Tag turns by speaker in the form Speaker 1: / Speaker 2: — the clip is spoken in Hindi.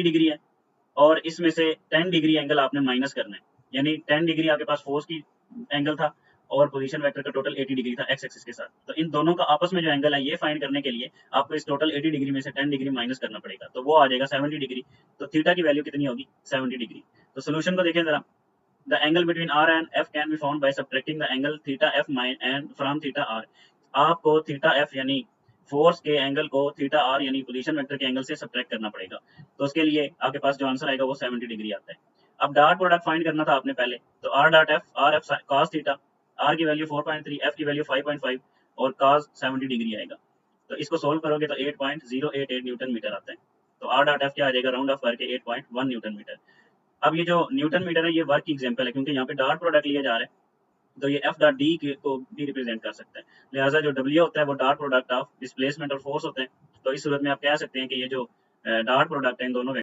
Speaker 1: डिग्री है और इसमें से 10 डिग्री एंगल आपने माइनस करना है, यानी 10 डिग्री आपके पास फोर्स की एंगल था और पोजीशन वेक्टर का टोटल 80 डिग्री था एक्स एक्सिस के साथ। तो इन दोनों का आपस में जो एंगल है ये फाइंड करने के लिए आपको इस टोटल 80 डिग्री में से 10 डिग्री माइनस करना पड़ेगा, तो वो आ जाएगा 70 डिग्री। तो थीटा की वैल्यू कितनी होगी? 70 डिग्री। तो सोल्यूशन को देखें जरा। The angle between R and F can be found by subtracting the angle theta F and from theta R. आपको थीटा एफ यानी फोर्स के एंगल को थीटा आर यानी पोजीशन वेक्टर के एंगल से सब्ट्रैक्ट करना पड़ेगा। तो उसके लिए आपके पास जो आंसर आएगा वो 70 डिग्री आता है। अब डॉट प्रोडक्ट फाइंड करना था आपने पहले, तो R dot F, R F cos theta, R की वैल्यू 4.3, एफ की वैल्यू 5.5 और cos 70 डिग्री आएगा। तो इसको सोल्व करोगे तो 8.088 न्यूटन मीटर आता है। तो आर डॉट एफ क्या आ जाएगा? राउंड ऑफ करके 8.1 न्यूटन मीटर। अब ये जो न्यूटन मीटर है ये वर्क की एग्जांपल है, क्योंकि यहाँ पे डॉट प्रोडक्ट लिया जा रहा है, तो ये एफ डॉट डी को भी रिप्रेजेंट कर सकता है। लिहाजा जो डब्ल्यू होता है वो डॉट प्रोडक्ट ऑफ डिस्प्लेसमेंट और फोर्स होते हैं। तो इस सूरत में आप कह सकते हैं कि ये जो डॉट प्रोडक्ट है इन दोनों